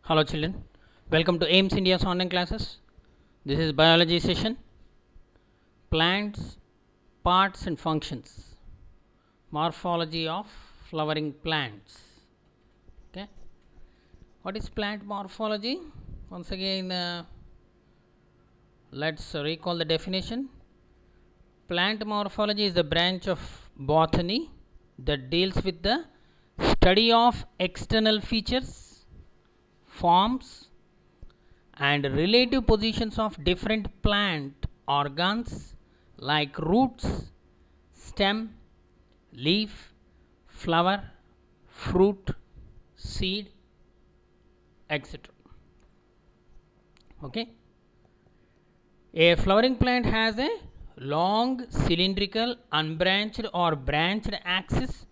Hello children, welcome to AIMS India's online classes. This is biology session. Plants, parts and functions. Morphology of flowering plants. Okay. What is plant morphology? Once again, let's recall the definition. Plant morphology is the branch of botany that deals with the study of external features, forms and relative positions of different plant organs like roots, stem, leaf, flower, fruit, seed, etc. Okay. A flowering plant has a long cylindrical unbranched or branched axis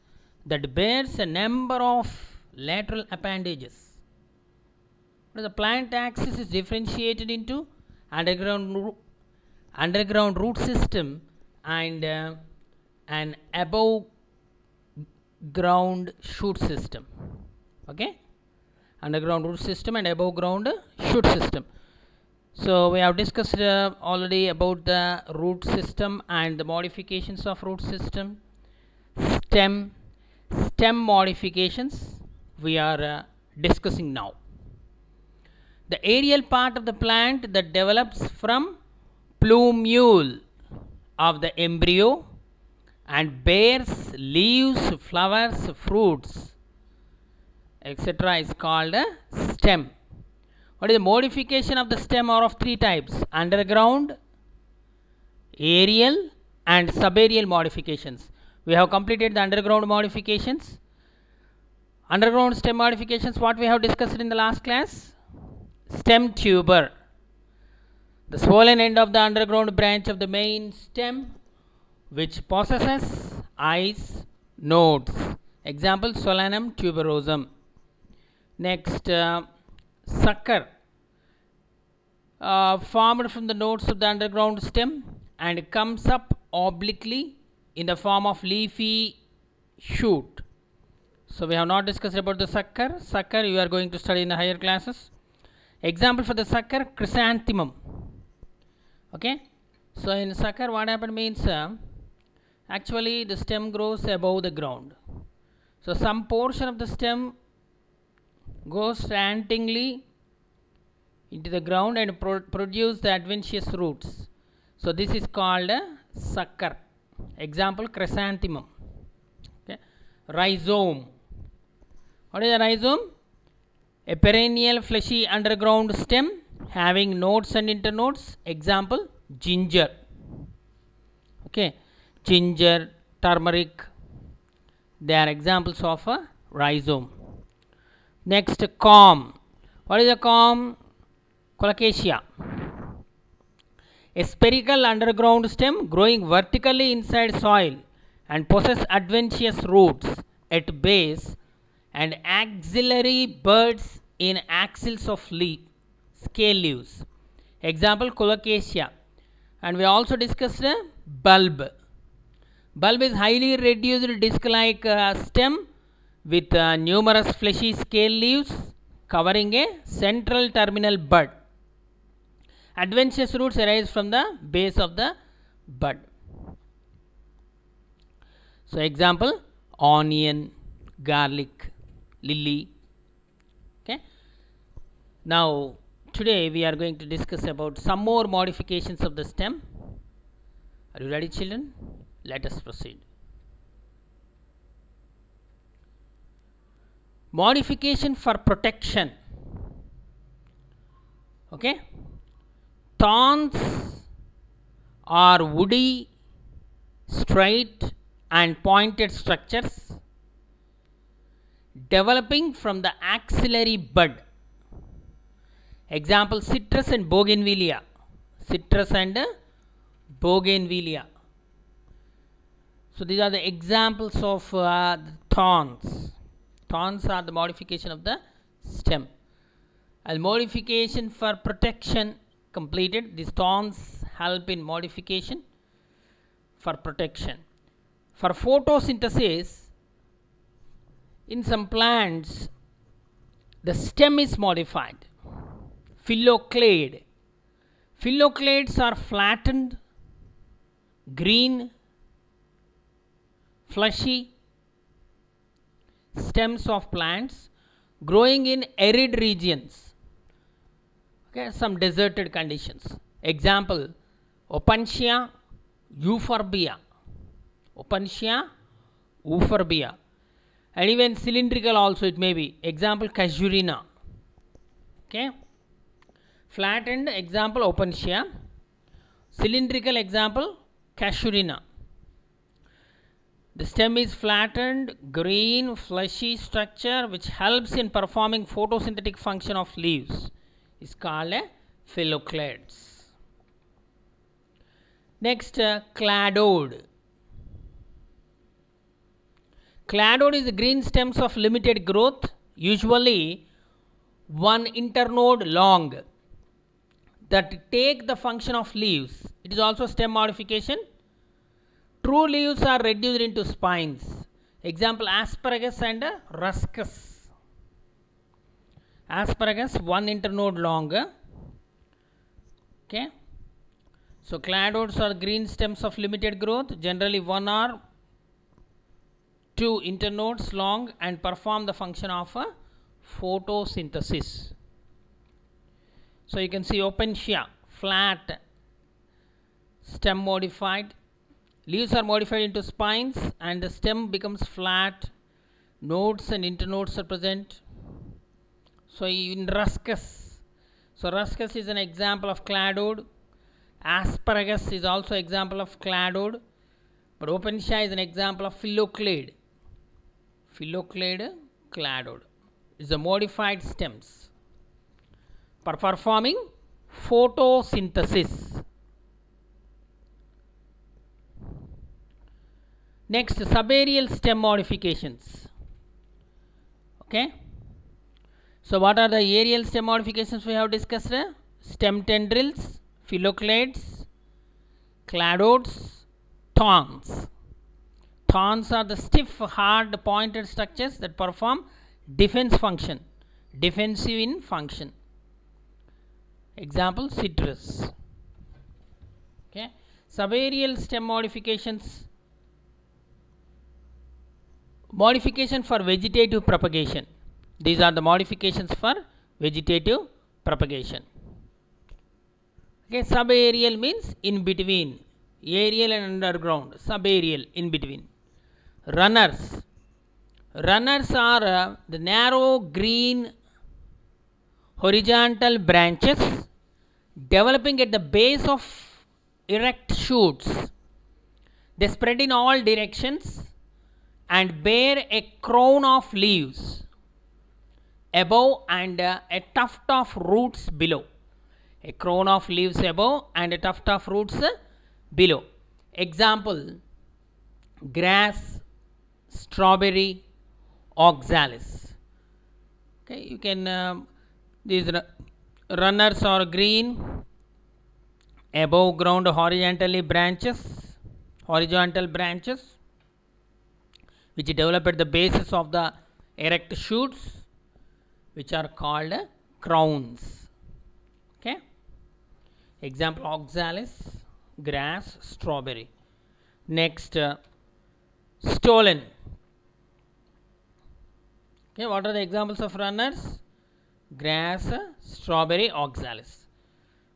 that bears a number of lateral appendages. The plant axis is differentiated into underground root system and an above ground shoot system. Okay, underground root system and above ground shoot system. So we have discussed already about the root system and the modifications of root system. Stem modifications we are discussing now. The aerial part of the plant that develops from plumule of the embryo and bears leaves, flowers, fruits, etc. is called a stem. What is the modification of the stem are of three types: underground, aerial and subaerial modifications. We have completed the underground modifications. Underground stem modifications, what we have discussed in the last class? Stem tuber, the swollen end of the underground branch of the main stem which possesses eyes, nodes. Example, Solanum tuberosum. Next, sucker, formed from the nodes of the underground stem and comes up obliquely in the form of leafy shoot. So we have not discussed about the sucker. Sucker you are going to study in the higher classes. Example for the sucker, chrysanthemum. Okay, so in sucker what happened means actually the stem grows above the ground. So some portion of the stem goes slantingly into the ground and produce the adventitious roots. So this is called a sucker. Example, chrysanthemum. Okay. Rhizome. What is a rhizome? A perennial fleshy underground stem having nodes and internodes. Example, ginger. Okay, ginger, turmeric, they are examples of a rhizome. Next, corm. What is a corm? Colocasia. A spherical underground stem growing vertically inside soil and possess adventitious roots at base and axillary buds in axils of scale leaves. Example, Colocasia. And we also discussed a bulb. Bulb is highly reduced disc-like stem with numerous fleshy scale leaves covering a central terminal bud. Adventitious roots arise from the base of the bud. So example, onion, garlic, lily. Okay. Now today we are going to discuss about some more modifications of the stem. Are you ready, children? Let us proceed. Modification for protection. Okay. Thorns are woody, straight and pointed structures developing from the axillary bud. Example, citrus and bougainvillea. Citrus and bougainvillea. So these are the examples of thorns. Thorns are the modification of the stem. As modification for protection completed, these thorns help in modification for protection. For photosynthesis, in some plants the stem is modified. Phylloclade. Phylloclades are flattened, green, fleshy stems of plants growing in arid regions, okay, some deserted conditions. Example, Opuntia euphorbia, Opuntia euphorbia, and even cylindrical also it may be. Example, Casuarina. Okay, flattened example Opuntia, cylindrical example Casuarina. The stem is flattened, green, fleshy structure which helps in performing photosynthetic function of leaves is called a phylloclades. Next, cladode. Cladode is the green stems of limited growth, usually one internode long, that take the function of leaves. It is also stem modification. True leaves are reduced into spines. Example, asparagus and ruscus. Asparagus one internode long. Okay. So cladodes are green stems of limited growth, generally one or two internodes long, and perform the function of photosynthesis. So you can see Opuntia, flat stem modified. Leaves are modified into spines and the stem becomes flat. Nodes and internodes are present. So in ruscus, so ruscus is an example of cladode. Asparagus is also example of cladode, but Opuntia is an example of phylloclade. Phylloclade cladode is the modified stems for performing photosynthesis. Next, subaerial stem modifications. Okay. So what are the aerial stem modifications we have discussed? Stem tendrils, phylloclades, cladodes, thorns. Thorns are the stiff, hard, pointed structures that perform defense function, defensive in function. Example, citrus. Okay. Subaerial stem modifications. Modification for vegetative propagation. These are the modifications for vegetative propagation. Okay, subaerial means in between, aerial and underground, subaerial in between. Runners. Runners are the narrow green horizontal branches developing at the base of erect shoots. They spread in all directions and bear a crown of leaves above and a tuft of roots below. A crown of leaves above and a tuft of roots below. Example, grass, strawberry, oxalis. Okay, you can these runners are green, above ground horizontal branches which develop at the bases of the erect shoots, which are called crowns. Okay. Example, oxalis, grass, strawberry. Next, stolon. Okay, what are the examples of runners? Grass, strawberry, oxalis.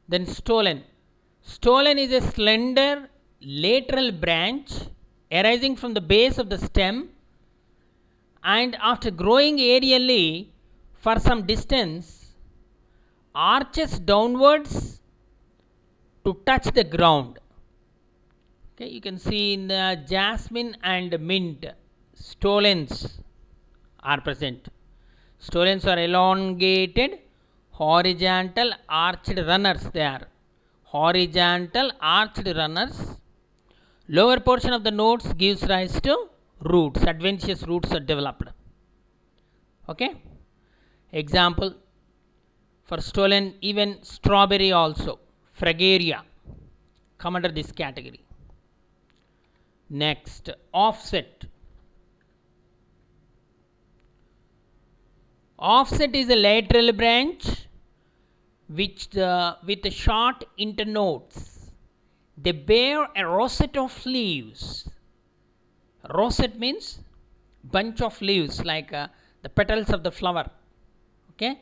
Then stolon. Stolon is a slender lateral branch arising from the base of the stem, and after growing aerially for some distance arches downwards to touch the ground. Okay, you can see in the jasmine and mint, stolons are present. Stolons are elongated horizontal arched runners. They are horizontal arched runners. Lower portion of the nodes gives rise to roots. Adventitious roots are developed. Okay. Example for stolon, even strawberry also, Fragaria come under this category. Next, offset. Offset is a lateral branch which with short internodes. They bear a rosette of leaves. Rosette means bunch of leaves, like the petals of the flower. Okay,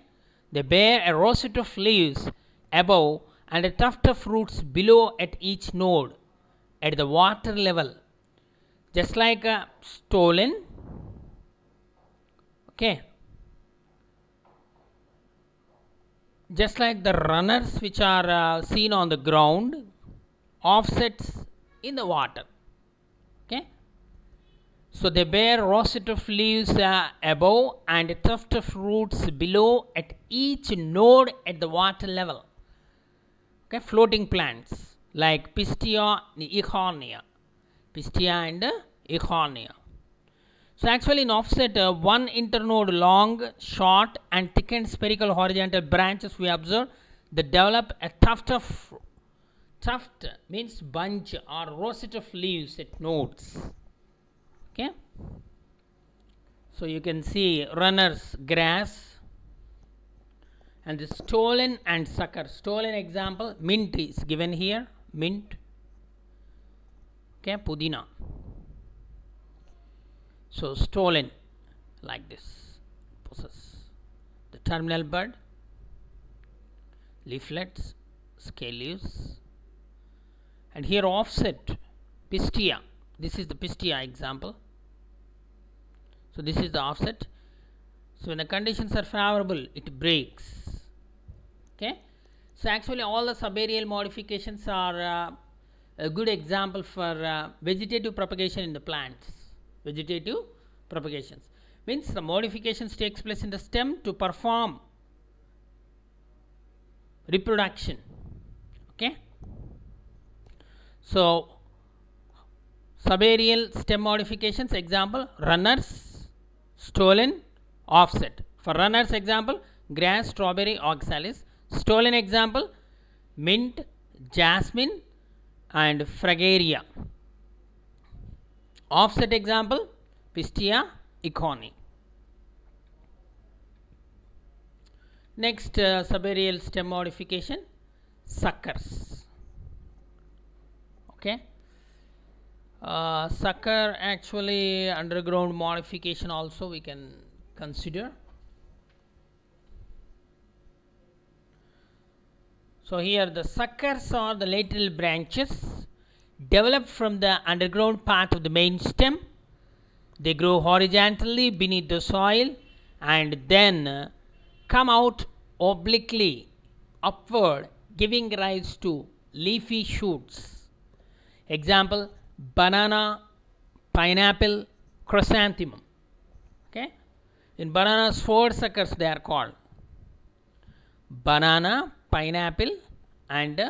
they bear a rosette of leaves above and a tuft of roots below at each node at the water level, just like a stolon. Okay, just like the runners which are seen on the ground, offsets in the water. Okay, so they bear rosette of leaves above and a tuft of roots below at each node at the water level. Okay, floating plants like Pistia and Echonia. Pistia and Echonia. So actually in offset, one internode long, short and thickened spherical horizontal branches we observe that develop a tuft means bunch or rosette of leaves at nodes. Okay, so you can see runners, grass, and the stolon and sucker. Stolon example, mint is given here, mint. Okay, pudina. So stolon like this possess the terminal bud, leaflets, scale leaves, and here offset pistia. This is the pistia example. So this is the offset. So when the conditions are favorable, it breaks. Okay, so actually all the subaerial modifications are a good example for vegetative propagation in the plants. Vegetative propagations means the modifications takes place in the stem to perform reproduction. Okay, so subaerial stem modifications example runners, stolon, offset. For runners example grass, strawberry, oxalis. Stolon example mint, jasmine and fragaria. Offset example Pistia, Echoni. Next subaerial stem modification, suckers. Okay, sucker actually underground modification also we can consider. So here the suckers are the lateral branches developed from the underground part of the main stem. They grow horizontally beneath the soil and then come out obliquely upward, giving rise to leafy shoots. Example banana, pineapple, chrysanthemum. Okay, in bananas 4 suckers they are called banana, pineapple and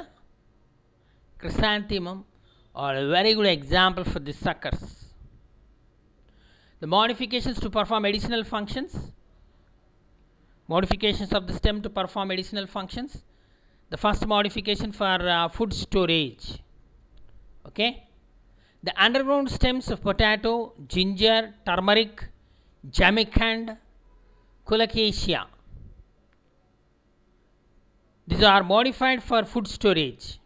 chrysanthemum are a very good example for the suckers. The modifications to perform additional functions, modifications of the stem to perform additional functions. The first modification for food storage. Okay, the underground stems of potato, ginger, turmeric, jamicand, colocasia, these are modified for food storage.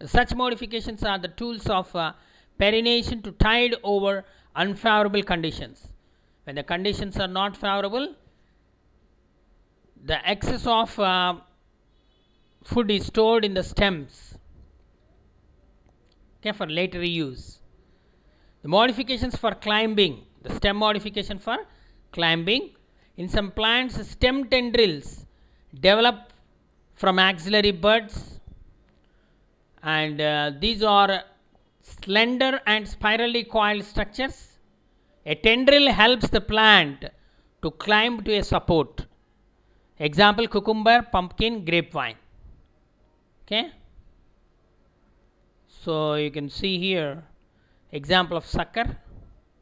Such modifications are the tools of perennation to tide over unfavorable conditions. When the conditions are not favorable, the excess of food is stored in the stems, okay, for later use. The modifications for climbing, the stem modification for climbing. In some plants, stem tendrils develop from axillary buds, and these are slender and spirally coiled structures. A tendril helps the plant to climb to a support. Example cucumber, pumpkin, grapevine. Okay, so you can see here example of sucker,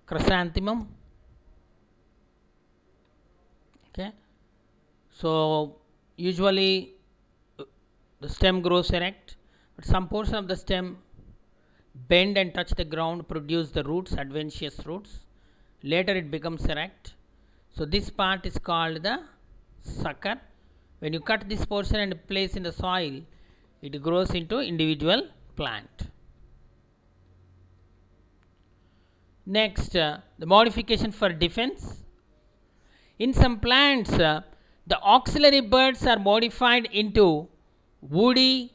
chrysanthemum. Okay, so usually the stem grows erect, but some portion of the stem bend and touch the ground, produce the roots, adventitious roots. Later it becomes erect. So this part is called the sucker. When you cut this portion and place in the soil, it grows into individual plant. Next, the modification for defense. In some plants, the auxiliary buds are modified into woody,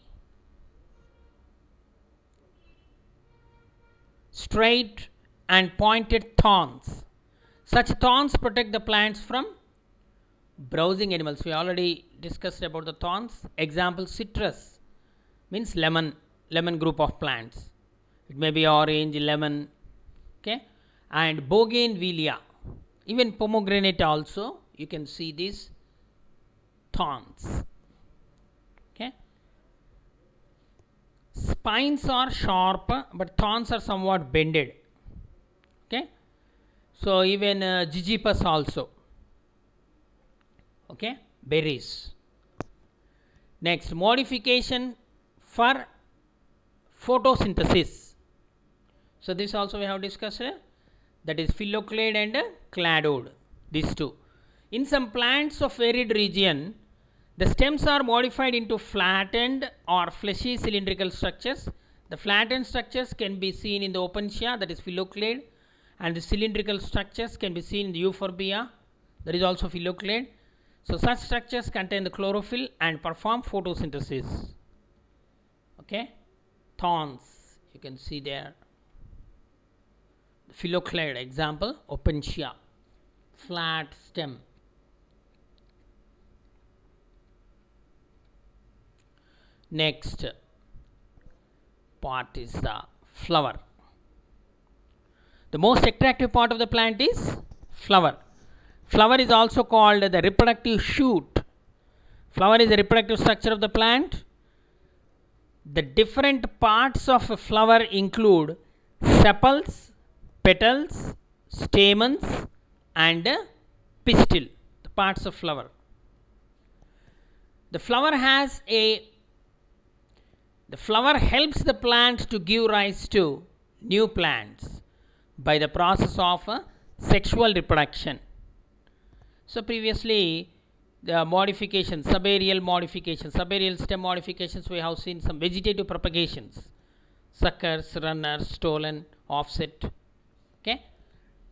straight and pointed thorns. Such thorns protect the plants from browsing animals. We already discussed about the thorns. Example, citrus means lemon group of plants. It may be orange, lemon, okay, and bougainvillea, even pomegranate also you can see these thorns. Okay, spines are sharp but thorns are somewhat bended. Okay, so even jujubas also. Okay, berries. Next, modification for photosynthesis. So this also we have discussed, that is phylloclade and cladode, these two. In some plants of arid region, the stems are modified into flattened or fleshy cylindrical structures. The flattened structures can be seen in the opuntia, that is phylloclade, and the cylindrical structures can be seen in the euphorbia, that is also phylloclade. So such structures contain the chlorophyll and perform photosynthesis. Okay, thorns you can see there. Phylloclade example, opuntia, flat stem. Next part is the flower. The most attractive part of the plant is flower. Flower is also called the reproductive shoot. Flower is the reproductive structure of the plant. The different parts of a flower include sepals, petals, stamens and pistil, the parts of flower. The flower helps the plant to give rise to new plants by the process of sexual reproduction. So previously the modifications, subaerial stem modifications, we have seen some vegetative propagations, suckers, runners, stolon, offset. Okay,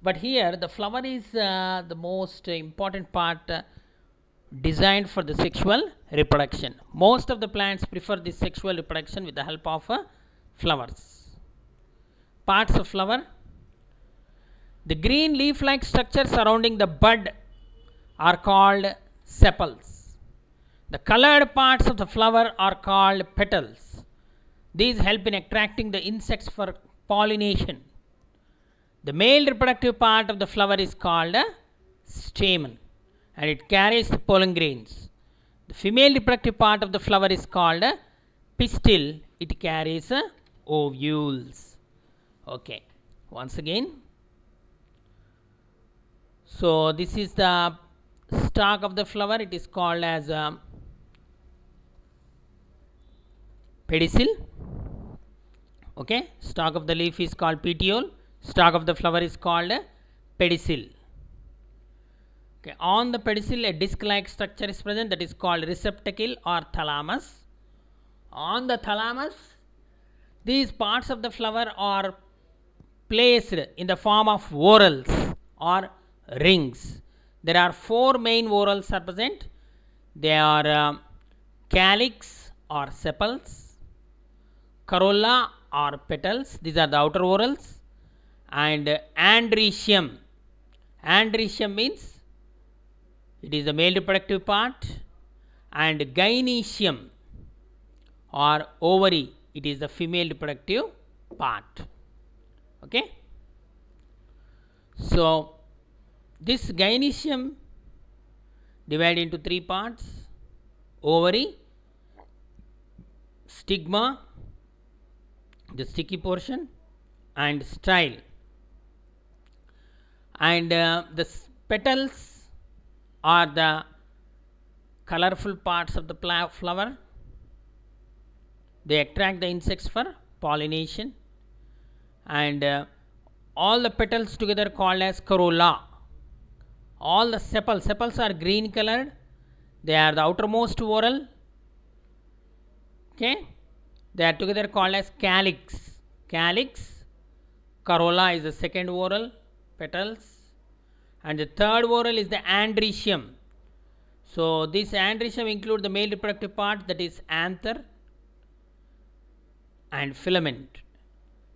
but here the flower is the most important part designed for the sexual reproduction. Most of the plants prefer this sexual reproduction with the help of flowers. Parts of flower. The green leaf-like structure surrounding the bud are called sepals. The colored parts of the flower are called petals. These help in attracting the insects for pollination. The male reproductive part of the flower is called a stamen and it carries the pollen grains. The female reproductive part of the flower is called a pistil. It carries ovules. Okay, once again. So this is the stalk of the flower. It is called as pedicel. Okay, stalk of the leaf is called petiole. Stalk of the flower is called pedicel. Okay, on the pedicel a disc-like structure is present, that is called receptacle or thalamus. On the thalamus, these parts of the flower are placed in the form of whorls or rings. There are 4 main whorls are present. They are calyx or sepals, corolla or petals, these are the outer whorls, and andrecium. Andrecium means it is the male reproductive part, and gynoecium or ovary, it is the female reproductive part. Okay, so this gynoecium divided into 3 parts: ovary, stigma, the sticky portion, and style. And the petals are the colorful parts of the flower. They attract the insects for pollination, and all the petals together called as corolla. All the sepals are green colored they are the outermost whorl. Okay, they are together called as calyx. Calyx, corolla is the second whorl, petals, and the third whorl is the androecium. So this androecium include the male reproductive part, that is anther and filament.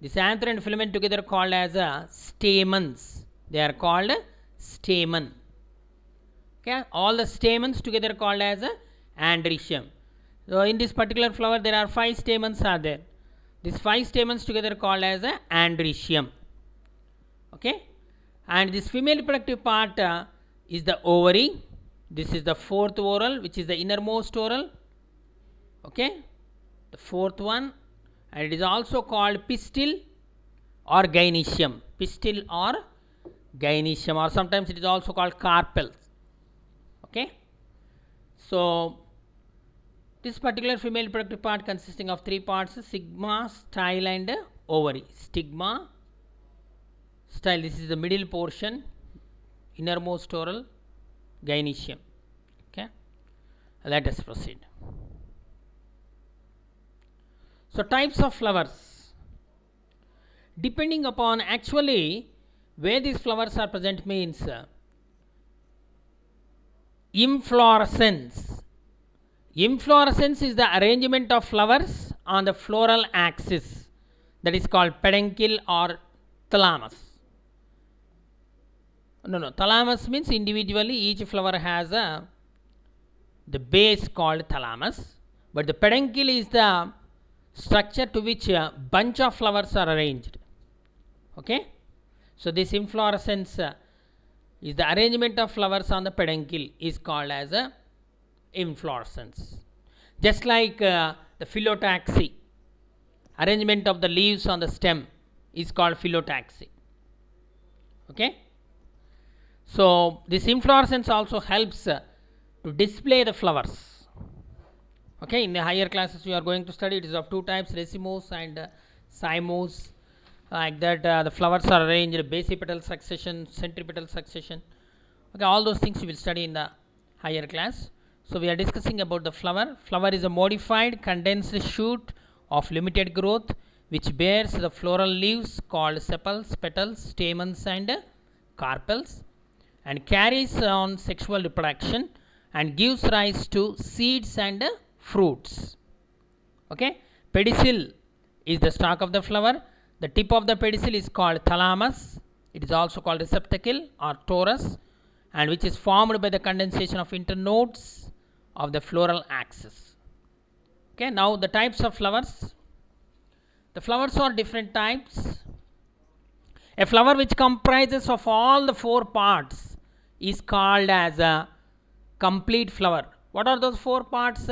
This anther and filament together called as stamens. They are called stamen. Okay, all the stamens together called as androecium. So in this particular flower there are 5 stamens are there. These 5 stamens together called as androecium. Okay, and this female reproductive part is the ovary. This is the fourth whorl, which is the innermost whorl. Okay, the fourth one, and it is also called pistil or gynoecium. Pistil or gynoecium, or sometimes it is also called carpels. Okay, so this particular female reproductive part consisting of 3 parts: stigma, style, and ovary. Stigma, style, this is the middle portion, innermost whorl, gynoecium. Okay, let us proceed. So types of flowers, depending upon actually where these flowers are present, means inflorescence. Inflorescence is the arrangement of flowers on the floral axis, that is called peduncle or thalamus. Thalamus means individually each flower has the base called thalamus, but the peduncle is the structure to which a bunch of flowers are arranged. Okay, so this inflorescence is the arrangement of flowers on the peduncle is called as a inflorescence. Just like the phyllotaxy, arrangement of the leaves on the stem is called phyllotaxy. Okay, so this inflorescence also helps to display the flowers. Okay, in the higher classes we are going to study, it is of 2 types, racemose and cymose. Like that, the flowers are arranged basipetal succession, centripetal succession. Okay, all those things you will study in the higher class. So we are discussing about the flower. Flower is a modified condensed shoot of limited growth which bears the floral leaves called sepals, petals, stamens, and carpels, and carries on sexual reproduction and gives rise to seeds and fruits. Okay, pedicel is the stalk of the flower. The tip of the pedicel is called thalamus. It is also called receptacle or torus, and which is formed by the condensation of internodes of the floral axis. Okay, now the types of flowers. The flowers are different types. A flower which comprises of all the 4 parts is called as a complete flower. What are those 4 parts?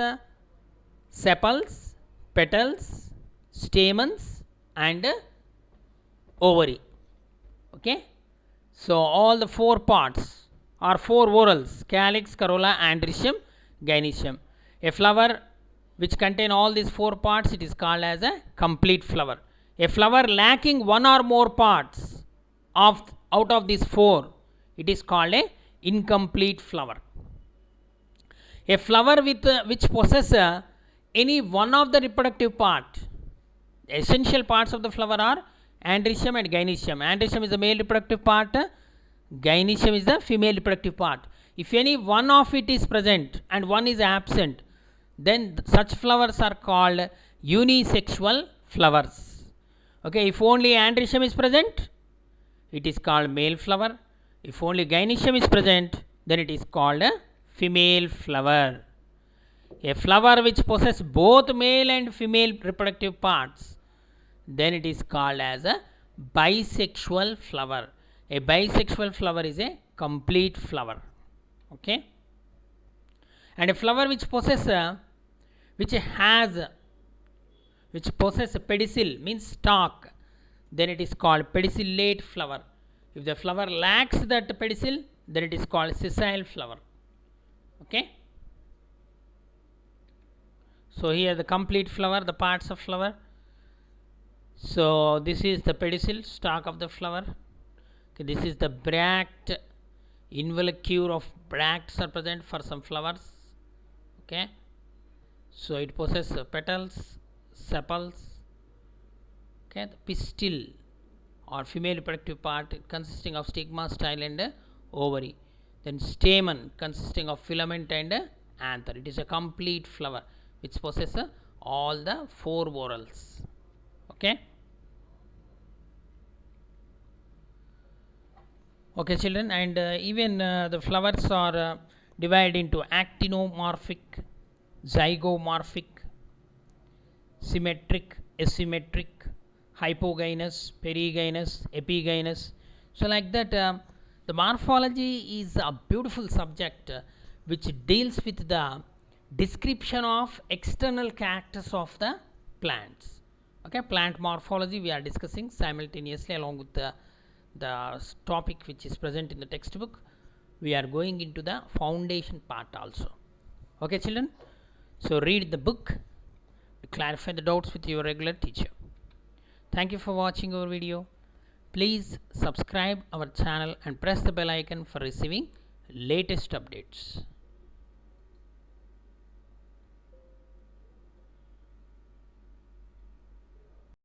Sepals, petals, stamens, and ovary. Okay, so all the 4 parts are 4 whorls: calyx, corolla, androecium, gynoecium. A flower which contain all these 4 parts, it is called as a complete flower. A flower lacking 1 or more parts out of these 4, it is called a incomplete flower. A flower with which possesses any one of the reproductive part, essential parts of the flower are androecium and gynoecium. Androecium is the male reproductive part, gynoecium is the female reproductive part. If any one of it is present and one is absent, then such flowers are called unisexual flowers. Okay, if only androecium is present, it is called male flower. If only gynoecium is present, then it is called a female flower. A flower which possesses both male and female reproductive parts, then it is called as a bisexual flower. A bisexual flower is a complete flower. Okay, and a flower which possesses a pedicel means stalk, then it is called pedicellate flower. If the flower lacks that pedicel, then it is called sessile flower. Okay, so here the complete flower, the parts of flower. So this is the pedicel, stalk of the flower. Okay, this is the bract, involucre of bracts are present for some flowers. Okay, so it possesses petals, sepals. Okay, the pistil or female reproductive part consisting of stigma, style and ovary. Then stamen consisting of filament and anther. It is a complete flower which possesses all the 4 whorls. Okay. Okay, children, and even the flowers are divided into actinomorphic, zygomorphic, symmetric, asymmetric, hypogynous, perigynous, epigynous. So like that, the morphology is a beautiful subject which deals with the description of external characters of the plants. Okay, plant morphology we are discussing simultaneously along with the topic which is present in the textbook. We are going into the foundation part also. Okay, children, so read the book, clarify the doubts with your regular teacher. Thank you for watching our video. Please subscribe our channel and press the bell icon for receiving latest updates.